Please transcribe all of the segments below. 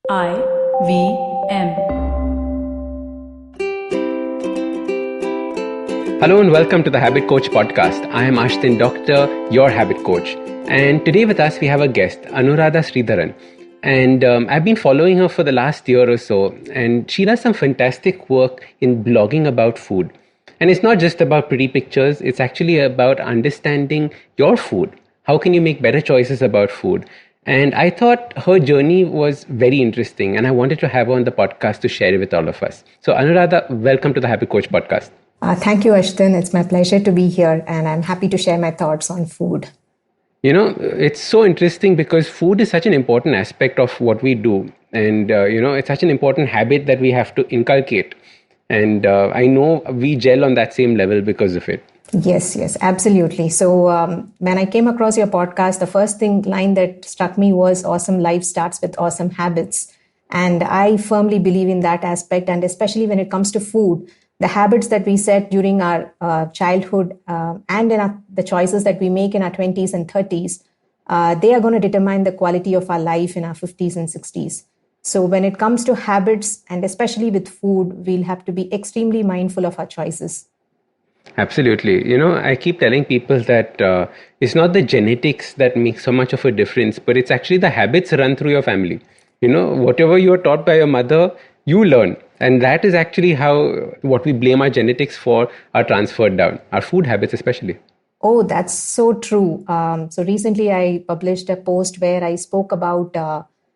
IVM. Hello and welcome to the Habit Coach podcast. I am Ashtin Doctor, your habit coach. And today with us we have a guest, Anuradha Sridharan. And I've been following her for the last year or so. And she does some fantastic work in blogging about food. And it's not just about pretty pictures, it's actually about understanding your food. How can you make better choices about food? And I thought her journey was very interesting. And I wanted to have her on the podcast to share it with all of us. So Anuradha, welcome to the Habit Coach podcast. Thank you, Ashton. It's my pleasure to be here, and I'm happy to share my thoughts on food. You know, it's so interesting because food is such an important aspect of what we do. And, it's such an important habit that we have to inculcate. And I know we gel on that same level because of it. Yes, absolutely. So when I came across your podcast, the first line that struck me was awesome life starts with awesome habits. And I firmly believe in that aspect. And especially when it comes to food, the habits that we set during our childhood and in the choices that we make in our 20s and 30s, they are going to determine the quality of our life in our 50s and 60s. So when it comes to habits, and especially with food, we'll have to be extremely mindful of our choices. Absolutely. You know, I keep telling people that it's not the genetics that make so much of a difference, but it's actually the habits run through your family. You know, whatever you are taught by your mother, you learn. And that is actually how what we blame our genetics for are transferred down, our food habits especially. Oh, that's so true. So recently I published a post where I spoke about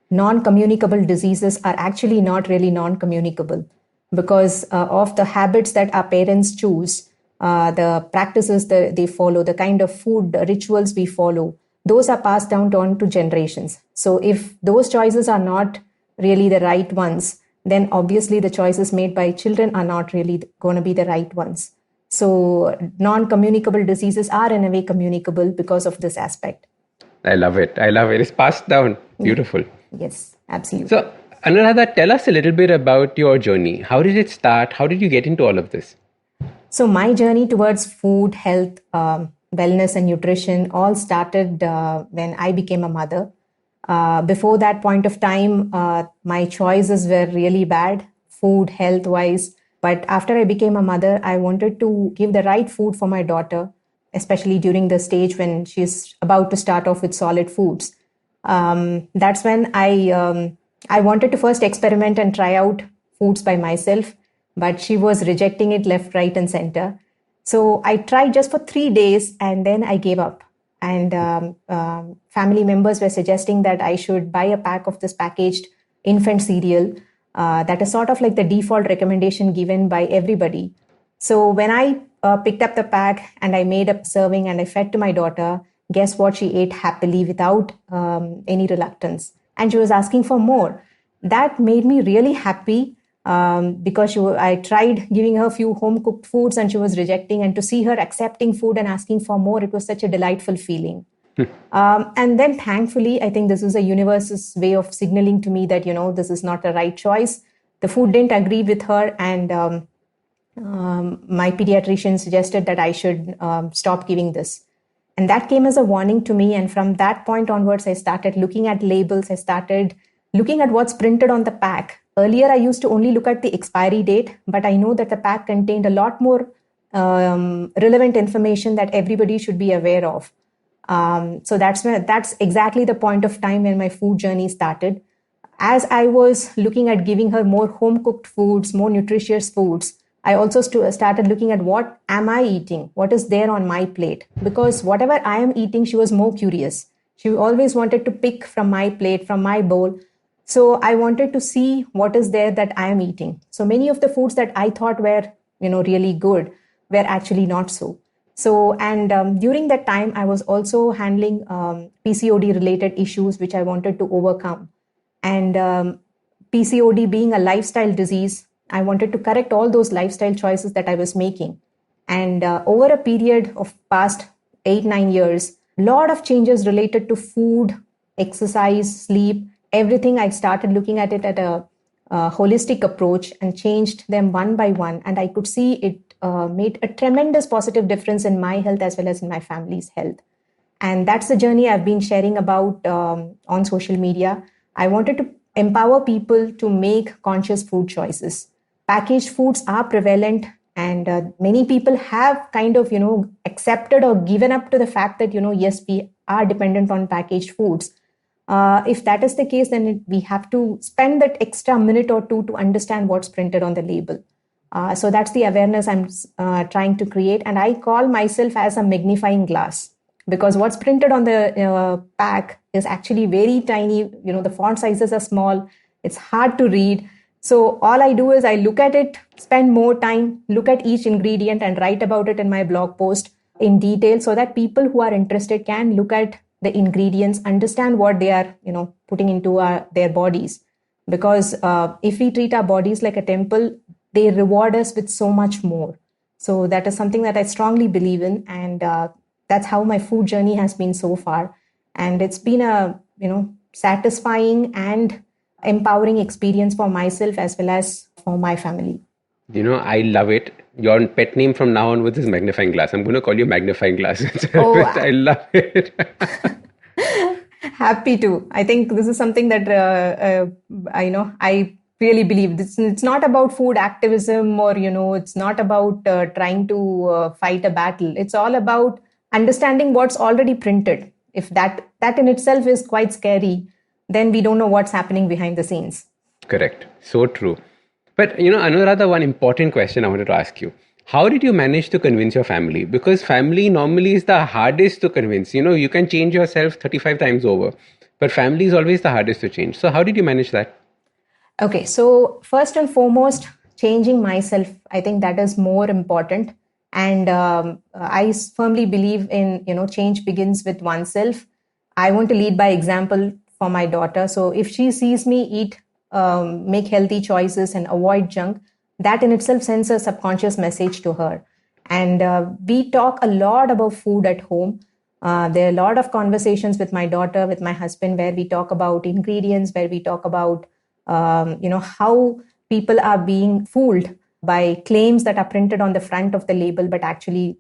non-communicable diseases are actually not really non-communicable because of the habits that our parents choose, the practices that they follow, the kind of food rituals we follow, those are passed down on to generations. So if those choices are not really the right ones, then obviously the choices made by children are not really going to be the right ones. So non-communicable diseases are in a way communicable because of this aspect. I love it. It's passed down. Beautiful. Yes, absolutely. So, Anuradha, tell us a little bit about your journey. How did it start? How did you get into all of this? So my journey towards food, health, wellness and nutrition all started when I became a mother. Before that point of time, my choices were really bad, food, health-wise. But after I became a mother, I wanted to give the right food for my daughter, especially during the stage when she's about to start off with solid foods. That's when I wanted to first experiment and try out foods by myself, but she was rejecting it left, right, and center. So I tried just for 3 days and then I gave up. And family members were suggesting that I should buy a pack of this packaged infant cereal that is sort of like the default recommendation given by everybody. So when I picked up the pack and I made a serving and I fed to my daughter, guess what? She ate happily without any reluctance. And she was asking for more. That made me really happy because I tried giving her a few home cooked foods and she was rejecting, and to see her accepting food and asking for more, it was such a delightful feeling. And then thankfully, I think this is a universe's way of signaling to me that, this is not the right choice. The food didn't agree with her, and my pediatrician suggested that I should stop giving this. And that came as a warning to me. And from that point onwards, I started looking at labels. I started looking at what's printed on the pack. Earlier, I used to only look at the expiry date, but I know that the pack contained a lot more relevant information that everybody should be aware of. So that's exactly the point of time when my food journey started. As I was looking at giving her more home-cooked foods, more nutritious foods, I also started looking at what am I eating? What is there on my plate? Because whatever I am eating, she was more curious. She always wanted to pick from my plate, from my bowl. So I wanted to see what is there that I am eating. So many of the foods that I thought were, really good were actually not so. So, and during that time, I was also handling PCOD related issues, which I wanted to overcome. And PCOD being a lifestyle disease, I wanted to correct all those lifestyle choices that I was making. And over a period of past 8-9 years, a lot of changes related to food, exercise, sleep, everything. I started looking at it at a holistic approach and changed them one by one. And I could see it made a tremendous positive difference in my health as well as in my family's health. And that's the journey I've been sharing about on social media. I wanted to empower people to make conscious food choices. Packaged foods are prevalent, and many people have kind of, accepted or given up to the fact that, yes, we are dependent on packaged foods. If that is the case, then we have to spend that extra minute or two to understand what's printed on the label. So that's the awareness I'm trying to create. And I call myself as a magnifying glass, because what's printed on the pack is actually very tiny. The font sizes are small. It's hard to read. So all I do is I look at it, spend more time, look at each ingredient and write about it in my blog post in detail, so that people who are interested can look at the ingredients, understand what they are, putting into their bodies. Because if we treat our bodies like a temple, they reward us with so much more. So that is something that I strongly believe in. And that's how my food journey has been so far. And it's been a, satisfying and empowering experience for myself as well as for my family. I love it. Your pet name from now onwards is Magnifying Glass. I'm going to call you Magnifying Glass. Oh, I love it. Happy to. I think this is something that I really believe. It's not about food activism, or it's not about trying to fight a battle. It's all about understanding what's already printed. If that in itself is quite scary, then we don't know what's happening behind the scenes. Correct. So true. But, Anuradha, one important question I wanted to ask you. How did you manage to convince your family? Because family normally is the hardest to convince. You can change yourself 35 times over, but family is always the hardest to change. So how did you manage that? Okay, so first and foremost, changing myself, I think that is more important. And I firmly believe in, change begins with oneself. I want to lead by example for my daughter. So if she sees me eat, make healthy choices and avoid junk, that in itself sends a subconscious message to her. And we talk a lot about food at home. There are a lot of conversations with my daughter, with my husband, where we talk about ingredients, where we talk about, how people are being fooled by claims that are printed on the front of the label, but actually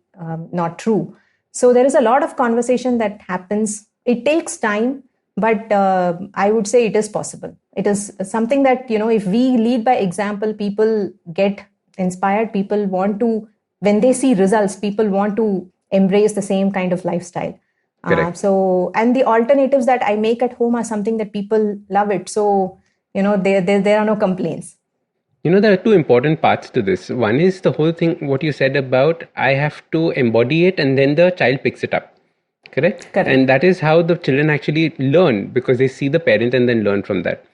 not true. So there is a lot of conversation that happens. It takes time, but I would say it is possible. It is something that, if we lead by example, people get inspired. People want to, when they see results, people want to embrace the same kind of lifestyle. And the alternatives that I make at home are something that people love it. So, there are no complaints. There are two important parts to this. One is the whole thing, what you said about I have to embody it and then the child picks it up. Correct? And that is how the children actually learn, because they see the parent and then learn from that.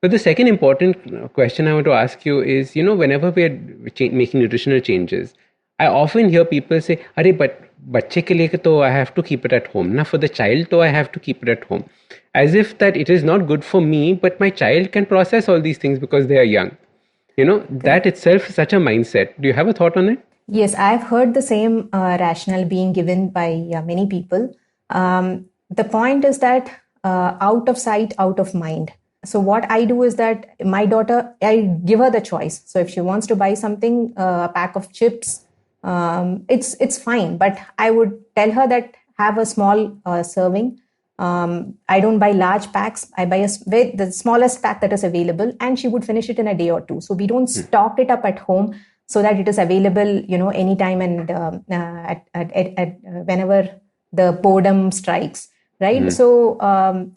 But the second important question I want to ask you is, whenever we are making nutritional changes, I often hear people say, "Arey, but bachche ke liye to I have to keep it at home. Na, for the child, to I have to keep it at home." As if that it is not good for me, but my child can process all these things because they are young. That itself is such a mindset. Do you have a thought on it? Yes, I've heard the same rationale being given by many people. The point is that out of sight, out of mind. So what I do is that my daughter, I give her the choice. So if she wants to buy something, a pack of chips, it's fine. But I would tell her that have a small serving. I don't buy large packs. I buy the smallest pack that is available, and she would finish it in a day or two. So we don't stock it up at home so that it is available, anytime and at whenever the boredom strikes, right? So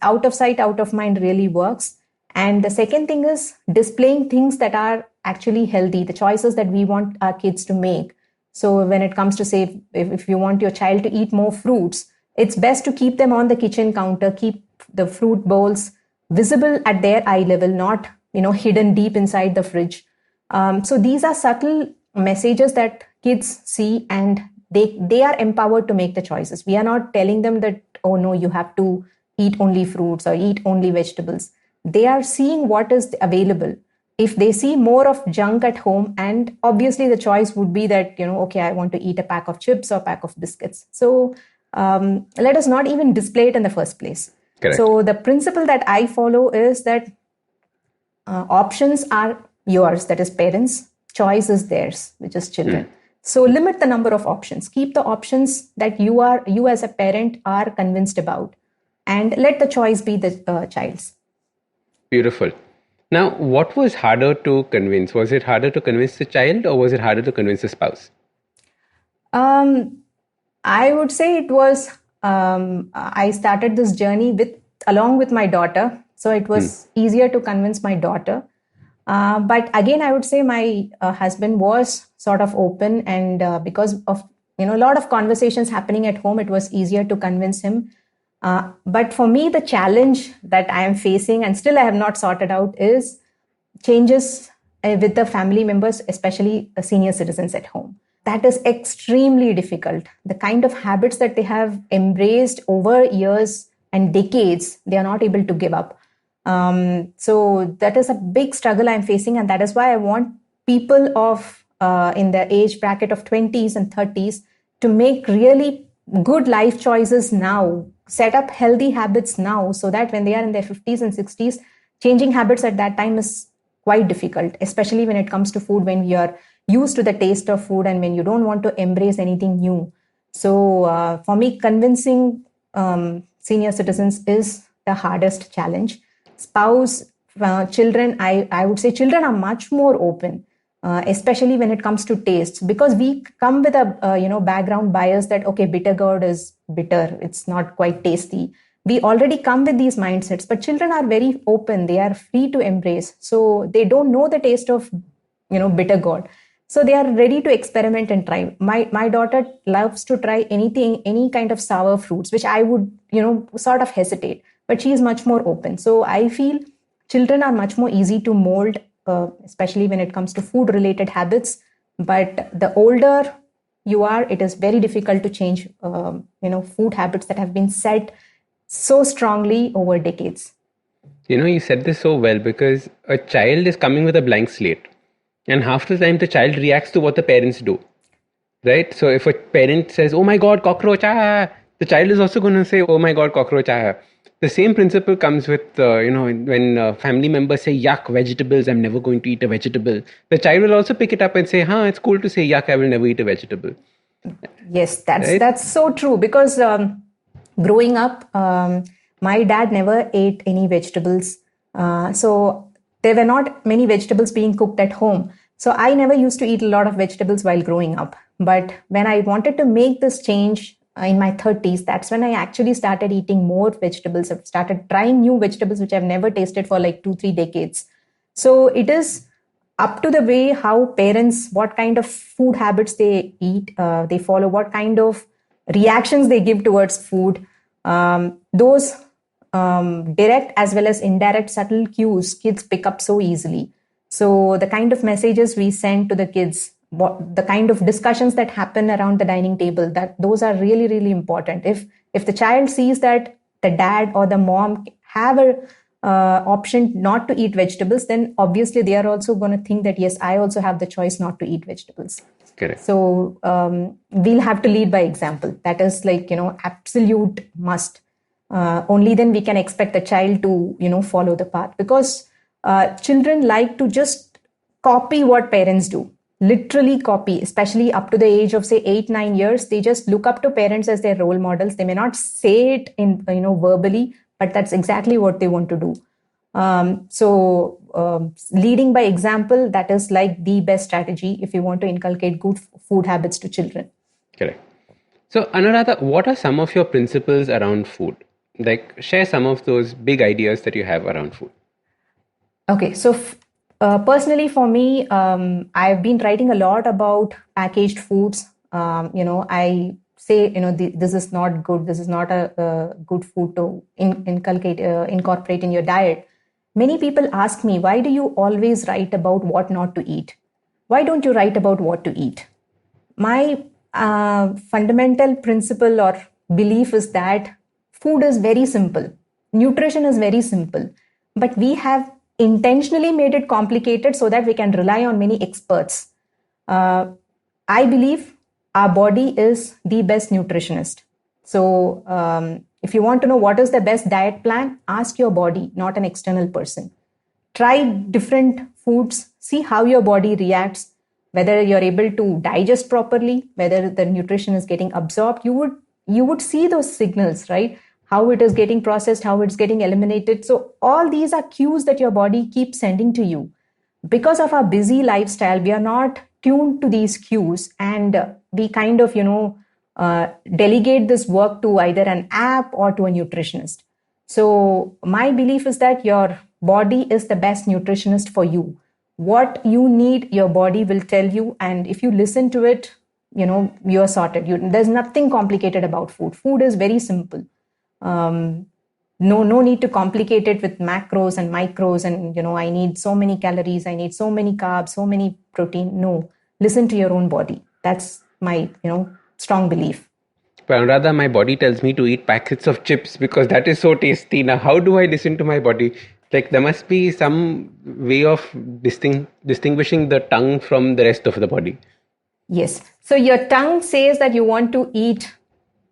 out of sight, out of mind really works. And the second thing is displaying things that are actually healthy, the choices that we want our kids to make. So when it comes to, say, if you want your child to eat more fruits, it's best to keep them on the kitchen counter, keep the fruit bowls visible at their eye level, not, hidden deep inside the fridge. So these are subtle messages that kids see, and they are empowered to make the choices. We are not telling them that, oh no, you have to eat only fruits or eat only vegetables. They are seeing what is available. If they see more of junk at home, and obviously the choice would be that, okay, I want to eat a pack of chips or a pack of biscuits. So let us not even display it in the first place. Correct. So the principle that I follow is that options are yours, that is parents. Choice is theirs, which is children. So limit the number of options. Keep the options that you as a parent are convinced about, and let the choice be the child's. Beautiful. Now, what was harder to convince? Was it harder to convince the child or was it harder to convince the spouse? Um, I would say it was. I started this journey along with my daughter, so it was easier to convince my daughter. But again, I would say my husband was sort of open, and because of a lot of conversations happening at home, it was easier to convince him. But for me, the challenge that I am facing, and still I have not sorted out, is changes with the family members, especially senior citizens at home. That is extremely difficult. The kind of habits that they have embraced over years and decades, they are not able to give up. So that is a big struggle I'm facing, and that is why I want people of in the age bracket of 20s and 30s to make really good life choices now, set up healthy habits now, so that when they are in their 50s and 60s, changing habits at that time is quite difficult, especially when it comes to food, when we are used to the taste of food and when you don't want to embrace anything new. So for me, convincing senior citizens is the hardest challenge. Spouse, children, I would say children are much more open, especially when it comes to tastes, because we come with a background bias that, okay, bitter gourd is bitter, it's not quite tasty. We already come with these mindsets, but children are very open, they are free to embrace, so they don't know the taste of bitter gourd, so they are ready to experiment and try. My daughter loves to try anything, any kind of sour fruits, which I would sort of hesitate, but she is much more open. So I feel children are much more easy to mold, especially when it comes to food related habits. But the older you are, it is very difficult to change food habits that have been set so strongly over decades. You said this so well, because a child is coming with a blank slate, and half the time the child reacts to what the parents do, right? So if a parent says, "Oh my God, cockroach!" The child is also going to say, "Oh my God, cockroach!" The same principle comes with when family members say, "Yuck, vegetables! I'm never going to eat a vegetable." The child will also pick it up and say, "Huh, it's cool to say yuck. I will never eat a vegetable." Yes, that's Right? that's so true, because growing up, my dad never ate any vegetables. So there were not many vegetables being cooked at home. So I never used to eat a lot of vegetables while growing up. But when I wanted to make this change in my 30s, that's when I actually started eating more vegetables. I've started trying new vegetables, which I've never tasted for like 2, 3 decades. So it is up to the way how parents, what kind of food habits they eat, they follow, what kind of reactions they give towards food. Those direct as well as indirect subtle cues kids pick up so easily. So the kind of messages we send to the kids, the kind of discussions that happen around the dining table, that those are really, really important. If the child sees that the dad or the mom have a option not to eat vegetables, then obviously they are also going to think that, yes, I also have the choice not to eat vegetables. Correct. So we'll have to lead by example. That is like, absolute must. Only then we can expect the child to, follow the path, because children like to just copy what parents do, literally copy, especially up to the age of say 8, 9 years. They just look up to parents as their role models. They may not say it in, verbally, but that's exactly what they want to do. So leading by example, that is like the best strategy if you want to inculcate good food habits to children. Correct. So, Anuradha, what are some of your principles around food? Like, share some of those big ideas that you have around food. Okay, so personally for me, I've been writing a lot about packaged foods. I say, this is not good. This is not a good food to incorporate in your diet. Many people ask me, why do you always write about what not to eat? Why don't you write about what to eat? My fundamental principle or belief is that food is very simple. Nutrition is very simple. But we have intentionally made it complicated so that we can rely on many experts. I believe our body is the best nutritionist. So if you want to know what is the best diet plan, ask your body, not an external person. Try different foods, see how your body reacts, whether you're able to digest properly, whether the nutrition is getting absorbed. You would see those signals, right? how it is getting processed, how it's getting eliminated. So all these are cues that your body keeps sending to you. Because of our busy lifestyle, we are not tuned to these cues, and we kind of, delegate this work to either an app or to a nutritionist. So my belief is that your body is the best nutritionist for you. What you need, your body will tell you, and if you listen to it, you're sorted. There's nothing complicated about food. Food is very simple. No need to complicate it with macros and micros and I need so many calories, I need so many carbs, so many protein. No, listen to your own body. That's my strong belief. But Anuradha, my body tells me to eat packets of chips because that is so tasty. Now, how do I listen to my body? Like, there must be some way of distinguishing the tongue from the rest of the body. Yes. So your tongue says that you want to eat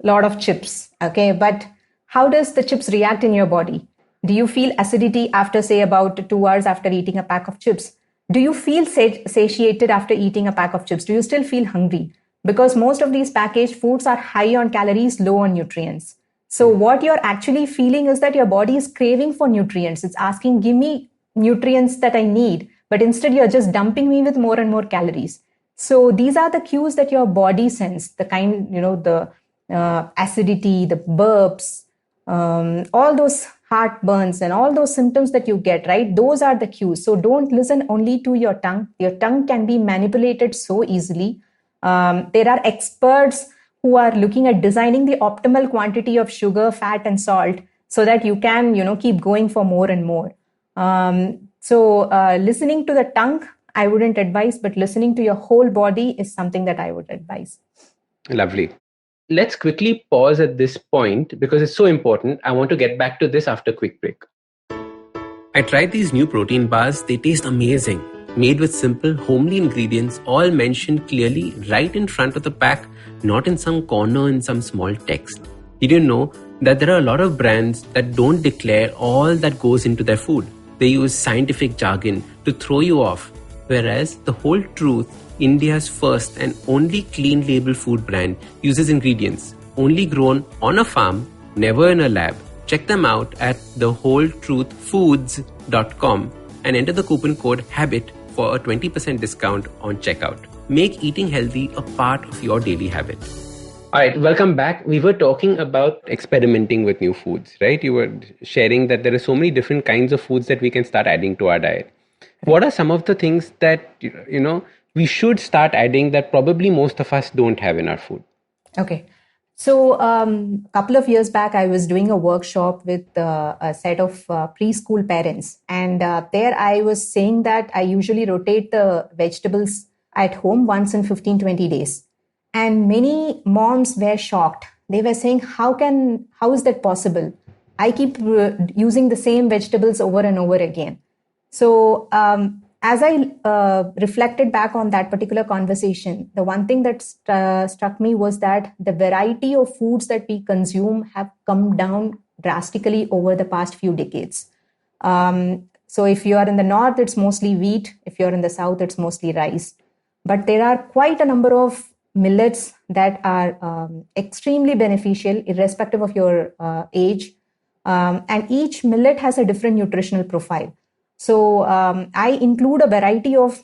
a lot of chips. Okay. But how does the chips react in your body? Do you feel acidity after, say, about 2 hours after eating a pack of chips? Do you feel satiated after eating a pack of chips? Do you still feel hungry? Because most of these packaged foods are high on calories, low on nutrients. So what you're actually feeling is that your body is craving for nutrients. It's asking, give me nutrients that I need. But instead, you're just dumping me with more and more calories. So these are the cues that your body sends, the kind, the acidity, the burps, all those heartburns and all those symptoms that you get, right? Those are the cues. So don't listen only to your tongue. Your tongue can be manipulated so easily. There are experts who are looking at designing the optimal quantity of sugar, fat, and salt so that you can, keep going for more and more. So listening to the tongue, I wouldn't advise, but listening to your whole body is something that I would advise. Lovely. Let's quickly pause at this point because it's so important. I want to get back to this after a quick break. I tried these new protein bars. They taste amazing. Made with simple, homely ingredients, all mentioned clearly right in front of the pack, not in some corner in some small text. Did you know that there are a lot of brands that don't declare all that goes into their food? They use scientific jargon to throw you off. Whereas The Whole Truth, India's first and only clean label food brand, uses ingredients only grown on a farm, never in a lab. Check them out at thewholetruthfoods.com and enter the coupon code HABIT for a 20% discount on checkout. Make eating healthy a part of your daily habit. All right, welcome back. We were talking about experimenting with new foods, right? You were sharing that there are so many different kinds of foods that we can start adding to our diet. What are some of the things that, we should start adding that probably most of us don't have in our food? Okay. So a couple of years back, I was doing a workshop with a set of preschool parents. And there I was saying that I usually rotate the vegetables at home once in 15-20 days. And many moms were shocked. They were saying, how is that possible? I keep using the same vegetables over and over again. So as I reflected back on that particular conversation, the one thing that struck me was that the variety of foods that we consume have come down drastically over the past few decades. So if you are in the north, it's mostly wheat. If you're in the south, it's mostly rice. But there are quite a number of millets that are extremely beneficial, irrespective of your age. And each millet has a different nutritional profile. So I include a variety of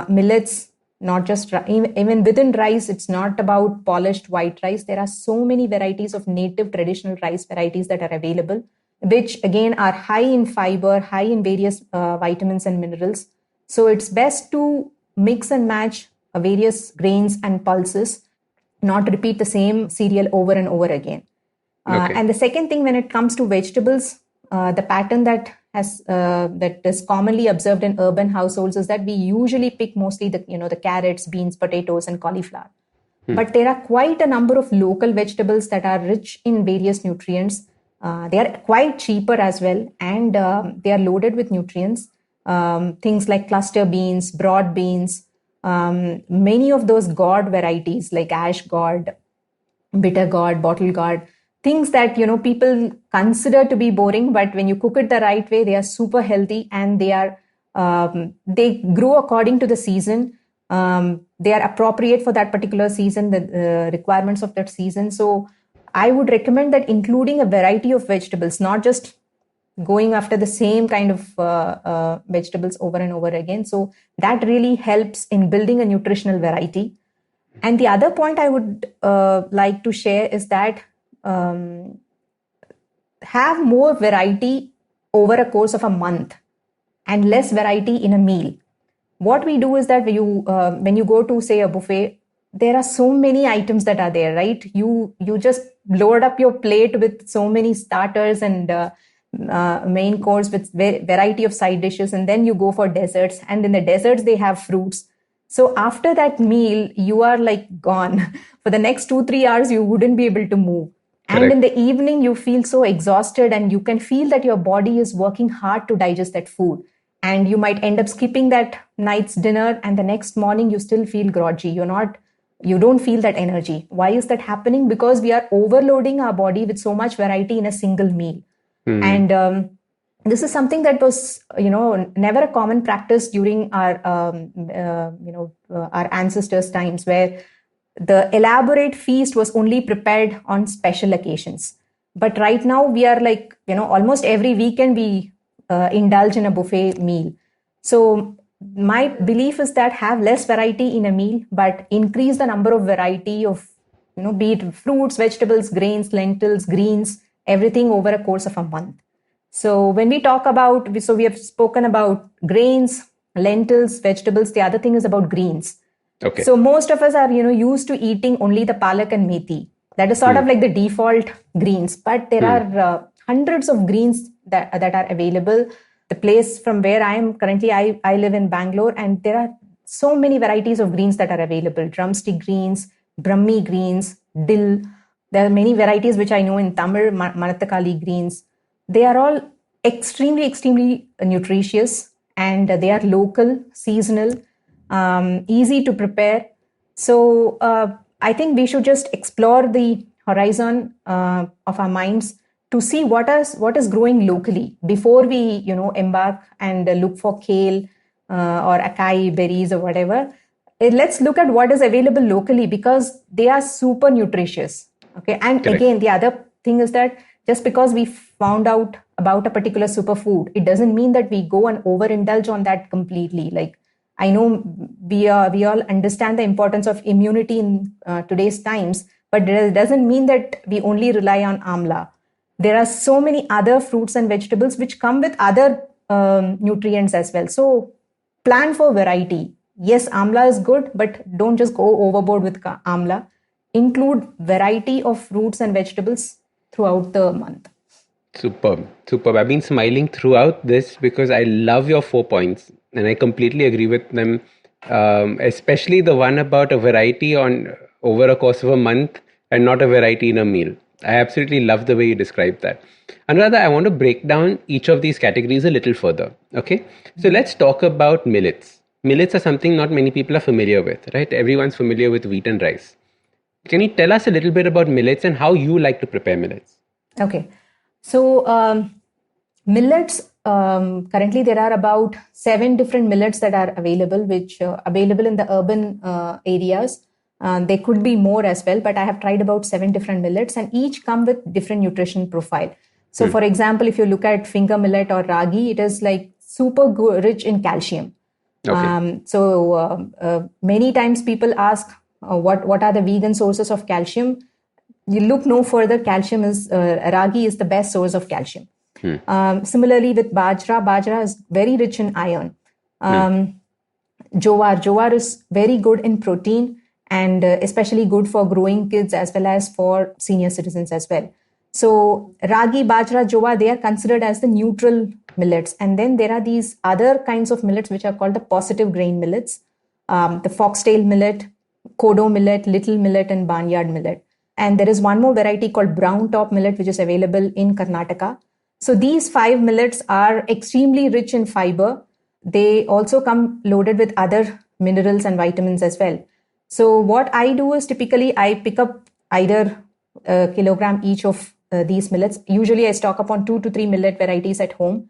millets, not just even within rice. It's not about polished white rice. There are so many varieties of native traditional rice varieties that are available, which again are high in fiber, high in various vitamins and minerals. So it's best to mix and match various grains and pulses, not repeat the same cereal over and over again. Okay. And the second thing, when it comes to vegetables, the pattern that is commonly observed in urban households is that we usually pick mostly the carrots, beans, potatoes, and cauliflower. But there are quite a number of local vegetables that are rich in various nutrients. They are quite cheaper as well, and they are loaded with nutrients. Things like cluster beans, broad beans, many of those gourd varieties like ash gourd, bitter gourd, bottle gourd. Things that, people consider to be boring, but when you cook it the right way, they are super healthy, and they grow according to the season. They are appropriate for that particular season, the requirements of that season. So I would recommend that including a variety of vegetables, not just going after the same kind of vegetables over and over again. So that really helps in building a nutritional variety. And the other point I would like to share is that have more variety over a course of a month and less variety in a meal. What we do is that when you go to, say, a buffet, there are so many items that are there, right? You just load up your plate with so many starters and main course with variety of side dishes, and then you go for desserts, and in the desserts they have fruits. So after that meal, you are like gone. For the next 2-3 hours, you wouldn't be able to move. Correct. And in the evening, you feel so exhausted, and you can feel that your body is working hard to digest that food. And you might end up skipping that night's dinner, and the next morning you still feel groggy. You don't feel that energy. Why is that happening? Because we are overloading our body with so much variety in a single meal. And this is something that was, never a common practice during our, our ancestors' times, where the elaborate feast was only prepared on special occasions. But right now we are like, almost every weekend we indulge in a buffet meal. So my belief is that have less variety in a meal, but increase the number of variety of, be it fruits, vegetables, grains, lentils, greens, everything over a course of a month. So when we talk about, we have spoken about grains, lentils, vegetables. The other thing is about greens. Okay. So most of us are, used to eating only the palak and methi. That is sort of like the default greens, but there are hundreds of greens that are available. The place from where I am currently, I live in Bangalore, and there are so many varieties of greens that are available. Drumstick greens, Brahmi greens, dill. There are many varieties which I know in Tamil, Manattakali greens. They are all extremely, extremely nutritious, and they are local, seasonal, easy to prepare. So I think we should just explore the horizon of our minds to see what is growing locally before we embark and look for kale or acai berries or whatever. Let's look at what is available locally, because they are super nutritious. Okay, and Correct. Again, the other thing is that just because we found out about a particular superfood, it doesn't mean that we go and overindulge on that completely. Like, I know we all understand the importance of immunity in today's times, but it doesn't mean that we only rely on amla. There are so many other fruits and vegetables which come with other nutrients as well. So plan for variety. Yes, amla is good, but don't just go overboard with amla. Include variety of fruits and vegetables throughout the month. Superb. I've been smiling throughout this because I love your 4 points and I completely agree with them. Especially the one about a variety on over a course of a month and not a variety in a meal. I absolutely love the way you described that. Anuradha, I want to break down each of these categories a little further. Okay. So let's talk about millets. Millets are something not many people are familiar with, right? Everyone's familiar with wheat and rice. Can you tell us a little bit about millets and how you like to prepare millets? Okay. So millets, currently there are about 7 different millets that are available, which are available in the urban areas. There could be more as well, but I have tried about 7 different millets, and each come with different nutrition profile. So for example, if you look at finger millet or ragi, it is like super rich in calcium. Okay. Many times people ask, what are the vegan sources of calcium? You look no further. Calcium is ragi is the best source of calcium. Similarly with bajra is very rich in iron. Jowar is very good in protein, and especially good for growing kids as well as for senior citizens as well. So ragi, bajra, jowar, they are considered as the neutral millets. And then there are these other kinds of millets which are called the positive grain millets, the foxtail millet, kodo millet, little millet, and barnyard millet. And there is one more variety called brown top millet, which is available in Karnataka. So these 5 millets are extremely rich in fiber. They also come loaded with other minerals and vitamins as well. So what I do is typically I pick up either a kilogram each of these millets. Usually I stock up on 2 to 3 millet varieties at home.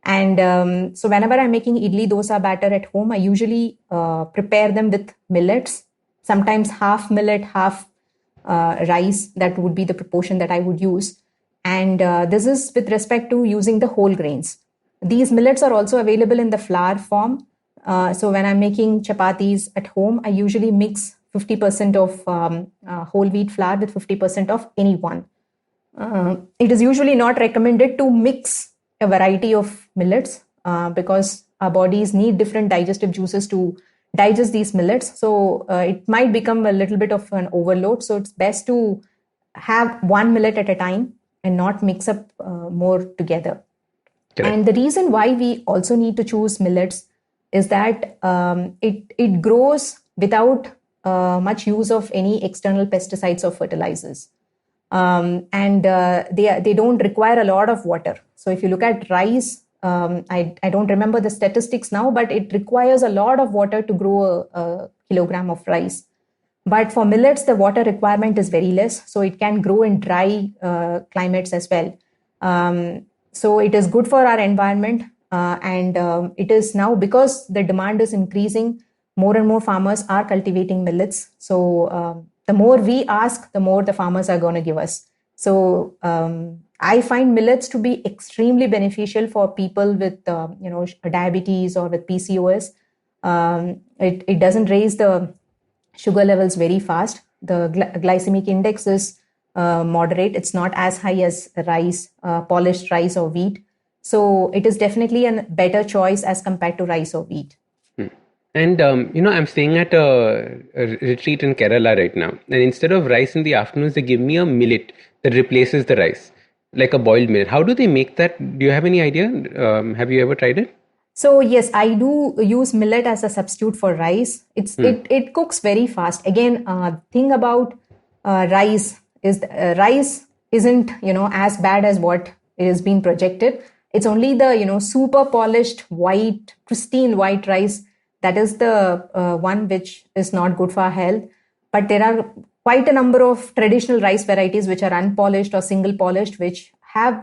And so whenever I'm making idli dosa batter at home, I usually prepare them with millets, sometimes half millet, half rice, that would be the proportion that I would use. And this is with respect to using the whole grains. These millets are also available in the flour form. So when I'm making chapatis at home, I usually mix 50% of whole wheat flour with 50% of any one. It is usually not recommended to mix a variety of millets because our bodies need different digestive juices to digest these millets. So it might become a little bit of an overload. So it's best to have one millet at a time and not mix up more together. Correct. And the reason why we also need to choose millets is that it grows without much use of any external pesticides or fertilizers. And they don't require a lot of water. So if you look at rice, I don't remember the statistics now, but it requires a lot of water to grow a kilogram of rice. But for millets, the water requirement is very less, so it can grow in dry climates as well. So it is good for our environment, and it is now, because the demand is increasing, more and more farmers are cultivating millets. So the more we ask, the more the farmers are going to give us. So I find millets to be extremely beneficial for people with diabetes or with PCOS. It doesn't raise the sugar levels very fast. The glycemic index is moderate. It's not as high as rice, polished rice or wheat. So it is definitely a better choice as compared to rice or wheat. And, I'm staying at a retreat in Kerala right now. And instead of rice in the afternoons, they give me a millet that replaces the rice, like a boiled millet. How do they make that? Do you have any idea? Have you ever tried it? So yes, I do use millet as a substitute for rice. It cooks very fast. Again, thing about rice is rice isn't as bad as what is being projected. It's only the super polished white, pristine white rice that is the one which is not good for our health. But there are quite a number of traditional rice varieties which are unpolished or single polished, which have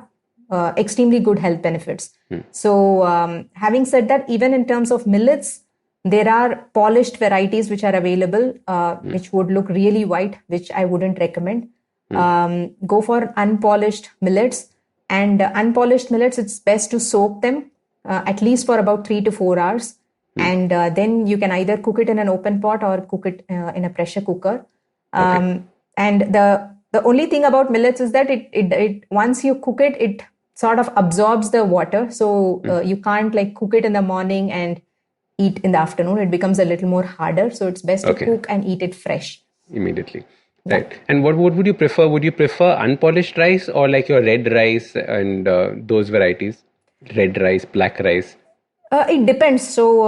extremely good health benefits. So having said that, even in terms of millets, there are polished varieties which are available, which would look really white, which I wouldn't recommend. Go for unpolished millets. And unpolished millets, it's best to soak them at least for about 3 to 4 hours. And then you can either cook it in an open pot or cook it in a pressure cooker. And the only thing about millets is that it once you cook it, it sort of absorbs the water. So you can't cook it in the morning and eat in the afternoon. It becomes a little more harder. So it's best to cook and eat it fresh. Immediately. Right. And what would you prefer? Would you prefer unpolished rice or like your red rice and those varieties? Red rice, black rice? It depends. So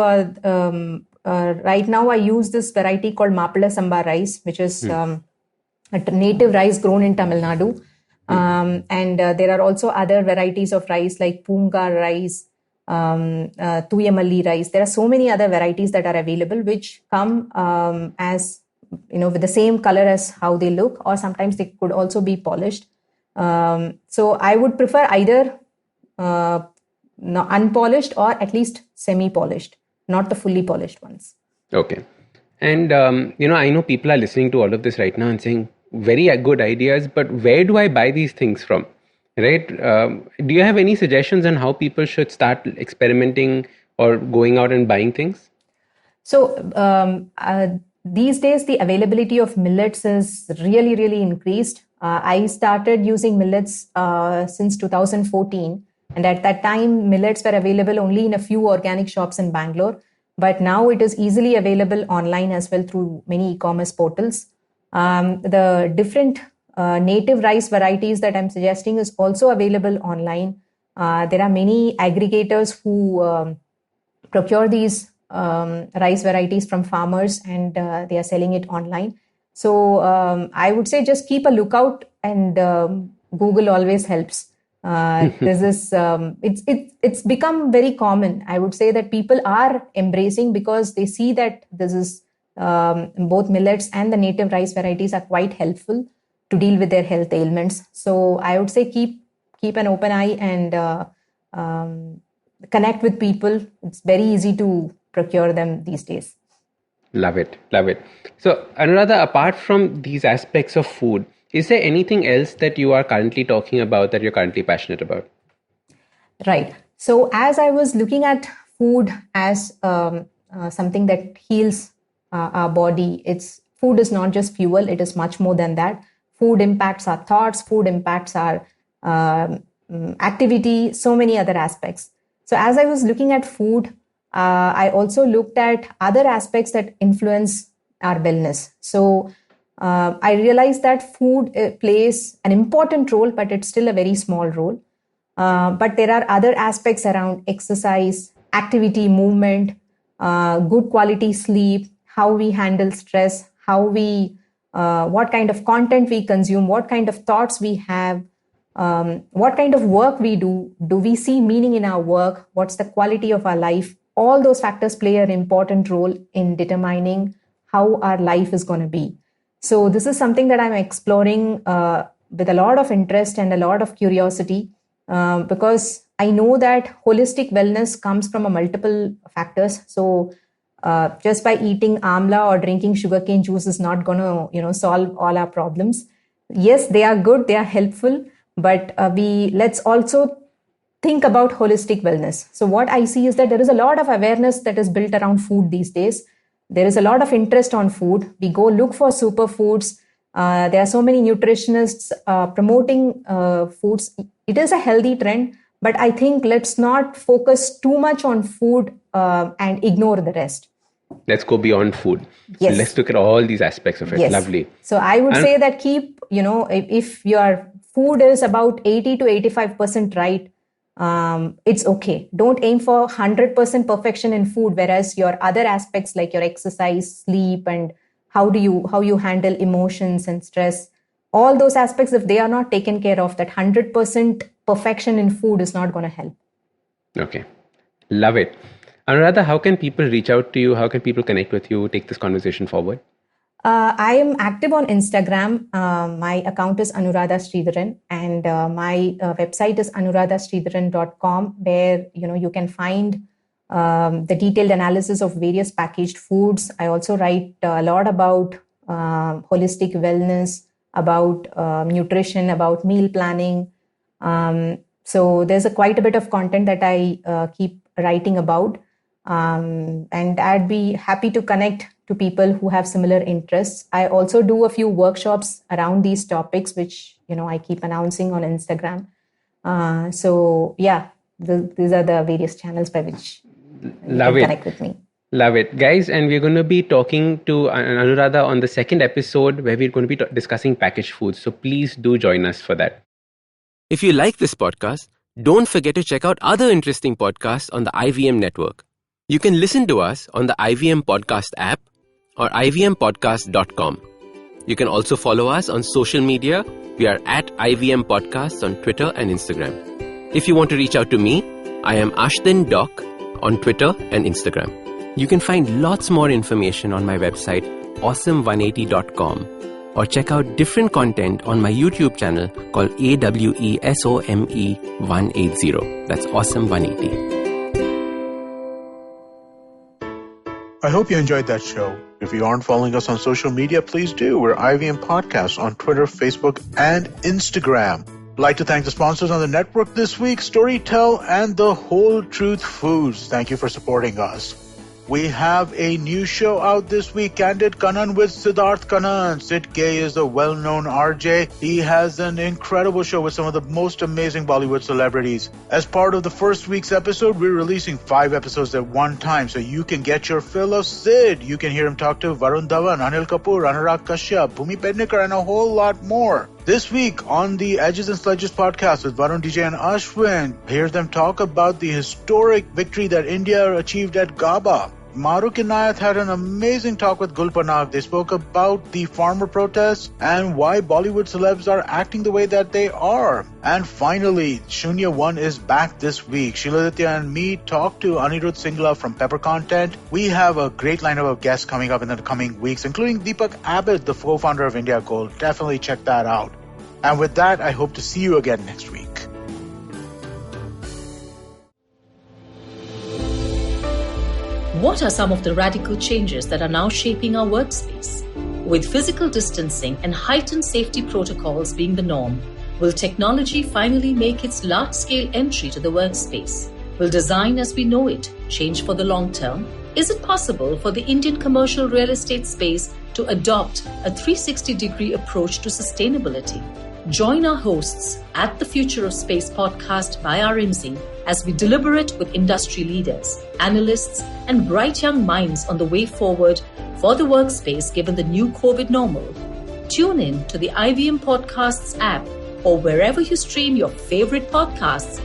right now I use this variety called Mapala Samba rice, which is a native rice grown in Tamil Nadu. And there are also other varieties of rice like Poongar rice, Tuyamalli rice. There are so many other varieties that are available which come as with the same color as how they look, or sometimes they could also be polished. So I would prefer either unpolished or at least semi-polished, not the fully polished ones. Okay. And, I know people are listening to all of this right now and saying, very good ideas, but where do I buy these things from? Right? Do you have any suggestions on how people should start experimenting or going out and buying things? So these days, the availability of millets is really, really increased. I started using millets since 2014. And at that time, millets were available only in a few organic shops in Bangalore. But now it is easily available online as well through many e-commerce portals. The different native rice varieties that I'm suggesting is also available online. There are many aggregators who procure these rice varieties from farmers, and they are selling it online. So I would say just keep a lookout, and Google always helps. It's become very common. I would say that people are embracing because they see that this is both millets and the native rice varieties are quite helpful to deal with their health ailments. So I would say keep an open eye and connect with people. It's very easy to procure them these days. Love it. Love it. So, Anuradha, apart from these aspects of food, is there anything else that you are currently talking about that you're currently passionate about? Right. So, as I was looking at food as something that heals our body, food is not just fuel, it is much more than that. Food impacts our thoughts, food impacts our activity, so many other aspects. So, as I was looking at food, I also looked at other aspects that influence our wellness. So, I realized that food plays an important role, but it's still a very small role. But there are other aspects around exercise, activity, movement, good quality sleep, how we handle stress, what kind of content we consume, what kind of thoughts we have, what kind of work we do we see meaning in our work, what's the quality of our life. All those factors play an important role in determining how our life is going to be. So this is something that I'm exploring with a lot of interest and a lot of curiosity, because I know that holistic wellness comes from a multiple factors. So just by eating amla or drinking sugarcane juice is not going to, solve all our problems. Yes, they are good, they are helpful, but let's also think about holistic wellness. So what I see is that there is a lot of awareness that is built around food these days. There is a lot of interest on food. We go look for superfoods. There are so many nutritionists promoting foods. It is a healthy trend, but I think let's not focus too much on food and ignore the rest. Let's go beyond food. Yes. Let's look at all these aspects of it. Yes. Lovely. So I would say that if your food is about 80 to 85% right, it's okay. Don't aim for 100% perfection in food, whereas your other aspects like your exercise, sleep, and how you handle emotions and stress, all those aspects, if they are not taken care of, that 100% perfection in food is not going to help. Okay. Love it. Anuradha, how can people reach out to you? How can people connect with you, take this conversation forward? I am active on Instagram. My account is Anuradha Sridharan, and my website is anuradhasridharan.com, where you can find the detailed analysis of various packaged foods. I also write a lot about holistic wellness, about nutrition, about meal planning. So there's quite a bit of content that I keep writing about. And I'd be happy to connect to people who have similar interests. I also do a few workshops around these topics, which I keep announcing on Instagram. So yeah, these are the various channels by which you can connect with me. Love it, guys. And we're going to be talking to Anuradha on the second episode, where we're going to be discussing packaged foods. So please do join us for that. If you like this podcast, don't forget to check out other interesting podcasts on the IVM network. You can listen to us on the IVM Podcast app or ivmpodcast.com. You can also follow us on social media. We are at IVM Podcasts on Twitter and Instagram. If you want to reach out to me, I am Ashtin Doc on Twitter and Instagram. You can find lots more information on my website, awesome180.com, or check out different content on my YouTube channel called AWESOME180. That's Awesome 180. I hope you enjoyed that show. If you aren't following us on social media, please do. We're IVM Podcasts on Twitter, Facebook, and Instagram. I'd like to thank the sponsors on the network this week, Storytel and The Whole Truth Foods. Thank you for supporting us. We have a new show out this week, Candid Kannan with Siddharth Kannan. Sid Gay is a well-known RJ. He has an incredible show with some of the most amazing Bollywood celebrities. As part of the first week's episode, we're releasing 5 episodes at one time, so you can get your fill of Sid. You can hear him talk to Varun Dhawan, Anil Kapoor, Anurag Kashyap, Bhumi Pednekar, and a whole lot more. This week on the Edges and Sledges podcast with Varun DJ and Ashwin, hear them talk about the historic victory that India achieved at Gaba. Maruk Inayat had an amazing talk with Gul Panag. They spoke about the farmer protests and why Bollywood celebs are acting the way that they are. And finally, Shunya One is back this week. Sheila Aditya and me talked to Anirudh Singla from Pepper Content. We have a great lineup of guests coming up in the coming weeks, including Deepak Abid, the co-founder of India Gold. Definitely check that out. And with that, I hope to see you again next week. What are some of the radical changes that are now shaping our workspace? With physical distancing and heightened safety protocols being the norm, will technology finally make its large-scale entry to the workspace? Will design as we know it change for the long term? Is it possible for the Indian commercial real estate space to adopt a 360-degree approach to sustainability? Join our hosts at the Future of Space podcast by RMZ as we deliberate with industry leaders, analysts, and bright young minds on the way forward for the workspace given the new COVID normal. Tune in to the IVM Podcasts app or wherever you stream your favorite podcasts